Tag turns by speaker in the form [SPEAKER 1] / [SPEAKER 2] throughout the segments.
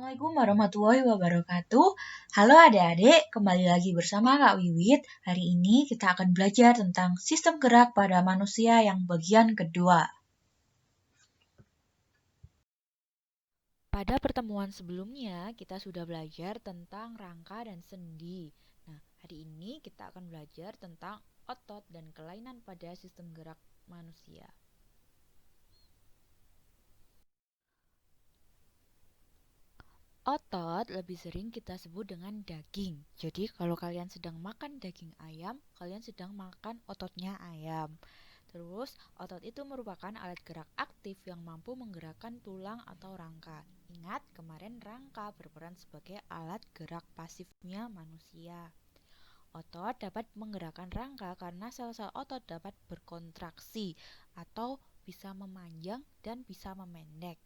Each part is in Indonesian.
[SPEAKER 1] Assalamualaikum warahmatullahi wabarakatuh. Halo adik-adik, kembali lagi bersama Kak Wiwit. Hari ini kita akan belajar tentang sistem gerak pada manusia yang bagian kedua.
[SPEAKER 2] Pada pertemuan sebelumnya, kita sudah belajar tentang rangka dan sendi. Nah, hari ini kita akan belajar tentang otot dan kelainan pada sistem gerak manusia. Otot lebih sering kita sebut dengan daging. Jadi, kalau kalian sedang makan daging ayam, kalian sedang makan ototnya ayam. Terus, otot itu merupakan alat gerak aktif yang mampu menggerakkan tulang atau rangka. Ingat, kemarin rangka berperan sebagai alat gerak pasifnya manusia. Otot dapat menggerakkan rangka karena sel-sel otot dapat berkontraksi atau bisa memanjang dan bisa memendek.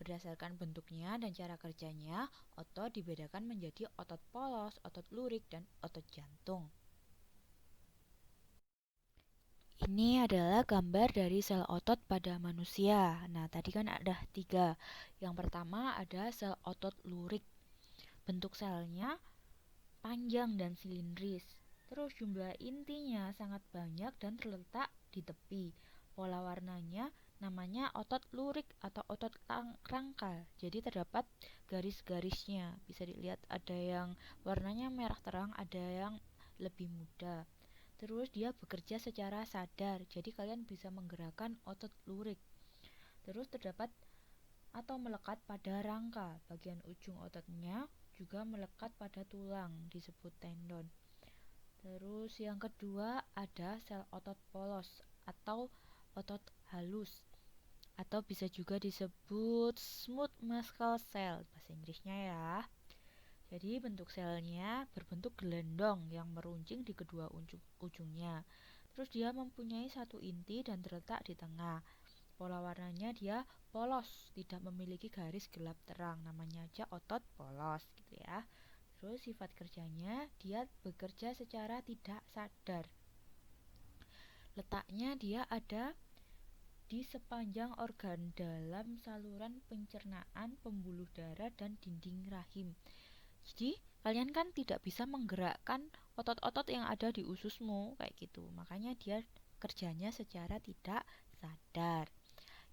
[SPEAKER 2] Berdasarkan bentuknya dan cara kerjanya, otot dibedakan menjadi otot polos, otot lurik, dan otot jantung. Ini adalah gambar dari sel otot pada manusia. Nah, tadi kan ada 3. Yang pertama ada sel otot lurik. Bentuk selnya panjang dan silindris. Terus jumlah intinya sangat banyak dan terletak di tepi. Pola warnanya namanya otot lurik atau otot rangka. Jadi terdapat garis-garisnya. Bisa dilihat ada yang warnanya merah terang, ada yang lebih muda. Terus dia bekerja secara sadar. Jadi kalian bisa menggerakkan otot lurik. Terus terdapat atau melekat pada rangka. Bagian ujung ototnya juga melekat pada tulang, disebut tendon. Terus yang kedua ada sel otot polos atau otot halus, atau bisa juga disebut smooth muscle cell, bahasa Inggrisnya ya. Jadi bentuk selnya berbentuk gelendong yang meruncing di kedua ujungnya. Terus dia mempunyai satu inti dan terletak di tengah. Pola warnanya dia polos, tidak memiliki garis gelap terang, namanya aja otot polos gitu ya. Terus sifat kerjanya dia bekerja secara tidak sadar. Letaknya dia ada di sepanjang organ dalam saluran pencernaan, pembuluh darah, dan dinding rahim. Jadi kalian kan tidak bisa menggerakkan otot-otot yang ada di ususmu kayak gitu. Makanya dia kerjanya secara tidak sadar.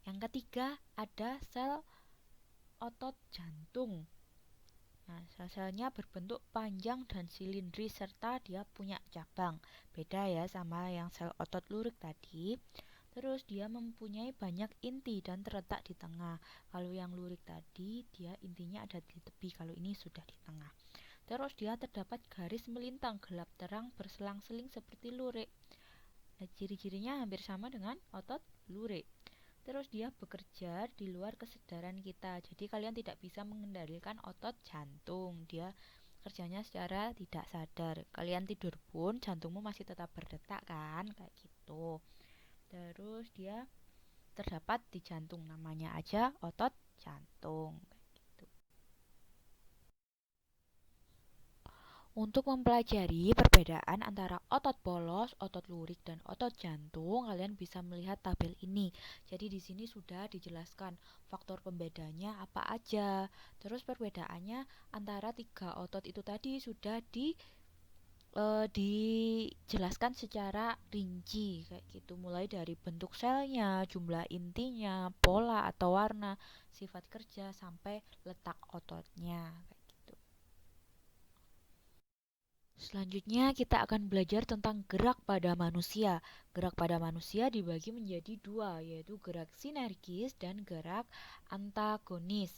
[SPEAKER 2] Yang ketiga ada sel otot jantung. Nah, sel-selnya berbentuk panjang dan silindris serta dia punya cabang. Beda ya sama yang sel otot lurik tadi. Terus dia mempunyai banyak inti dan terletak di tengah. Kalau yang lurik tadi dia intinya ada di tepi, kalau ini sudah di tengah. Terus dia terdapat garis melintang gelap terang berselang-seling seperti lurik. Nah, ciri-cirinya hampir sama dengan otot lurik. Terus dia bekerja di luar kesadaran kita. Jadi kalian tidak bisa mengendalikan otot jantung. Dia kerjanya secara tidak sadar. Kalian tidur pun jantungmu masih tetap berdetak kan, kayak gitu. Terus dia terdapat di jantung, namanya aja otot jantung. Untuk mempelajari perbedaan antara otot polos, otot lurik, dan otot jantung, kalian bisa melihat tabel ini. Jadi di sini sudah dijelaskan faktor pembedanya apa aja. Terus perbedaannya antara 3 otot itu tadi sudah dijelaskan secara rinci kayak gitu, mulai dari bentuk selnya, jumlah intinya, pola atau warna, sifat kerja, sampai letak ototnya. Selanjutnya kita akan belajar tentang gerak pada manusia. Gerak pada manusia dibagi menjadi 2, yaitu gerak sinergis dan gerak antagonis.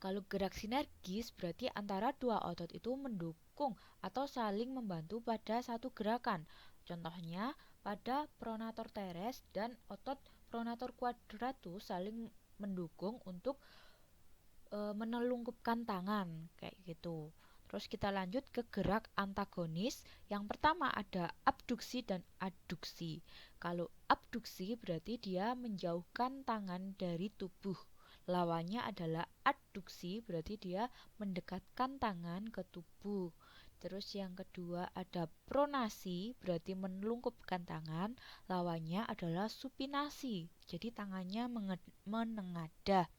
[SPEAKER 2] Kalau gerak sinergis berarti antara 2 otot itu mendukung atau saling membantu pada satu gerakan. Contohnya pada pronator teres dan otot pronator quadratus saling mendukung untuk menelungkupkan tangan kayak gitu. Terus kita lanjut ke gerak antagonis. Yang pertama ada abduksi dan adduksi. Kalau abduksi berarti dia menjauhkan tangan dari tubuh. Lawannya adalah adduksi, berarti dia mendekatkan tangan ke tubuh. Terus yang kedua ada pronasi, berarti menelungkupkan tangan. Lawannya adalah supinasi, jadi tangannya menengadah.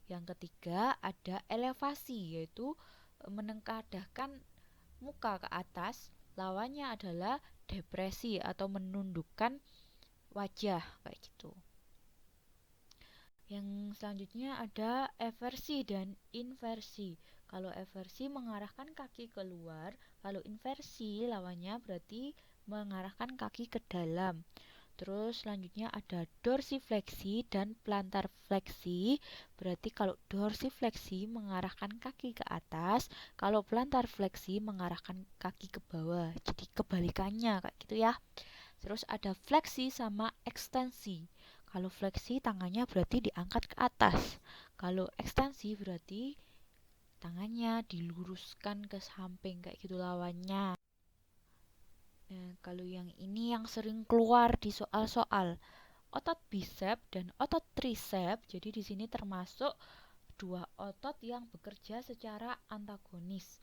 [SPEAKER 2] Yang ketiga ada elevasi, yaitu menengadahkan muka ke atas. Lawannya adalah depresi atau menundukkan wajah kayak gitu. Yang selanjutnya ada eversi dan inversi. Kalau eversi mengarahkan kaki keluar, kalau inversi lawannya berarti mengarahkan kaki ke dalam. Terus selanjutnya ada dorsifleksi dan plantar fleksi. Berarti kalau dorsifleksi mengarahkan kaki ke atas, kalau plantar fleksi mengarahkan kaki ke bawah. Jadi kebalikannya kayak gitu ya. Terus ada fleksi sama ekstensi. Kalau fleksi tangannya berarti diangkat ke atas. Kalau ekstensi berarti tangannya diluruskan ke samping kayak gitu lawannya. Nah, kalau yang ini yang sering keluar di soal-soal otot bicep dan otot tricep. Jadi di sini termasuk dua otot yang bekerja secara antagonis.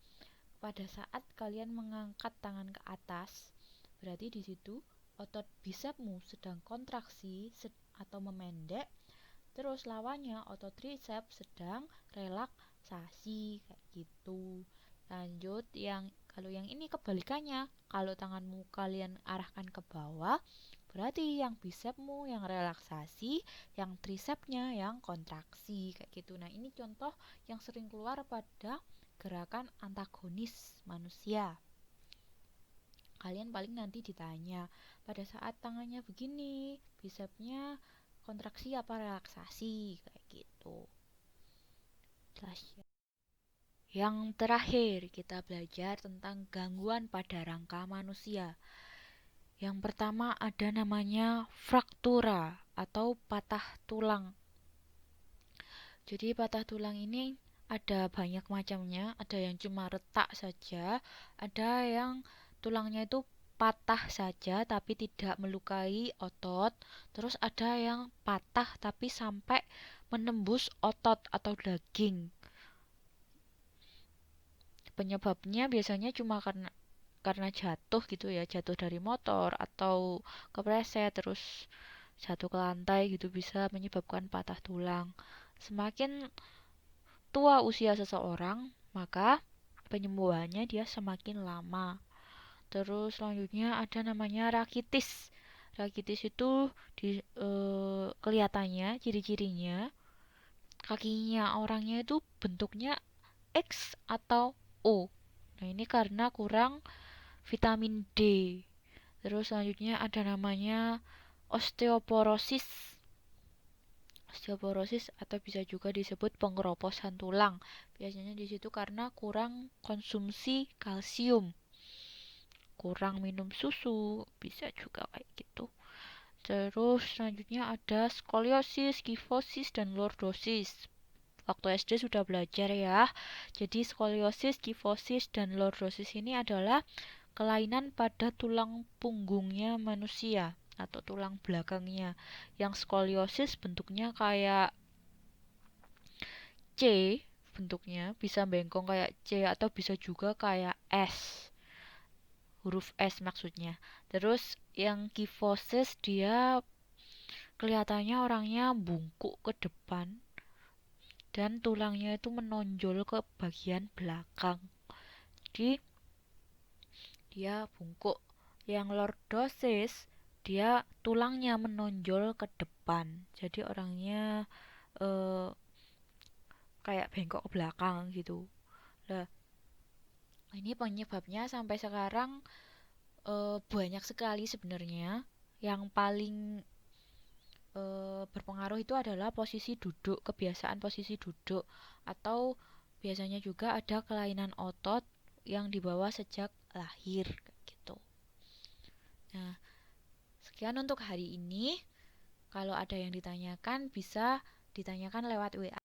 [SPEAKER 2] Pada saat kalian mengangkat tangan ke atas, berarti di situ otot bicepmu sedang kontraksi atau memendek, terus lawannya otot tricep sedang relaksasi kayak gitu. Lanjut kalau yang ini kebalikannya, kalau tanganmu kalian arahkan ke bawah, berarti yang bicepmu yang relaksasi, yang tricepnya yang kontraksi kayak gitu. Nah, ini contoh yang sering keluar pada gerakan antagonis manusia. Kalian paling nanti ditanya, pada saat tangannya begini, bicepnya kontraksi apa relaksasi kayak gitu. Jelas ya. Yang terakhir, kita belajar tentang gangguan pada rangka manusia. Yang pertama ada namanya fraktura atau patah tulang. Jadi patah tulang ini ada banyak macamnya, ada yang cuma retak saja, ada yang tulangnya itu patah saja tapi tidak melukai otot, terus ada yang patah tapi sampai menembus otot atau daging. Penyebabnya biasanya cuma karena jatuh gitu ya, jatuh dari motor atau kepleset terus jatuh ke lantai gitu bisa menyebabkan patah tulang. Semakin tua usia seseorang, maka penyembuhannya dia semakin lama. Terus selanjutnya ada namanya rakitis. Rakitis itu kelihatannya ciri-cirinya kakinya orangnya itu bentuknya X atau O. Nah, ini karena kurang vitamin D. Terus selanjutnya ada namanya osteoporosis. Osteoporosis atau bisa juga disebut pengeroposan tulang. Biasanya di situ karena kurang konsumsi kalsium, kurang minum susu, bisa juga kayak gitu. Terus selanjutnya ada skoliosis, kifosis, dan lordosis. Waktu SD sudah belajar ya. Jadi skoliosis, kifosis, dan lordosis ini adalah kelainan pada tulang punggungnya manusia atau tulang belakangnya. Yang skoliosis bentuknya kayak C, bentuknya bisa bengkong kayak C atau bisa juga kayak S, huruf S maksudnya. Terus yang kifosis dia kelihatannya orangnya bungkuk ke depan dan tulangnya itu menonjol ke bagian belakang. Jadi dia bungkuk. Yang lordosis dia tulangnya menonjol ke depan. Jadi orangnya eh, kayak bengkok ke belakang gitu. Nah, ini penyebabnya sampai sekarang banyak sekali sebenarnya. Yang paling berpengaruh itu adalah posisi duduk, kebiasaan posisi duduk, atau biasanya juga ada kelainan otot yang dibawa sejak lahir gitu. Nah, sekian untuk hari ini. Kalau ada yang ditanyakan bisa ditanyakan lewat WA.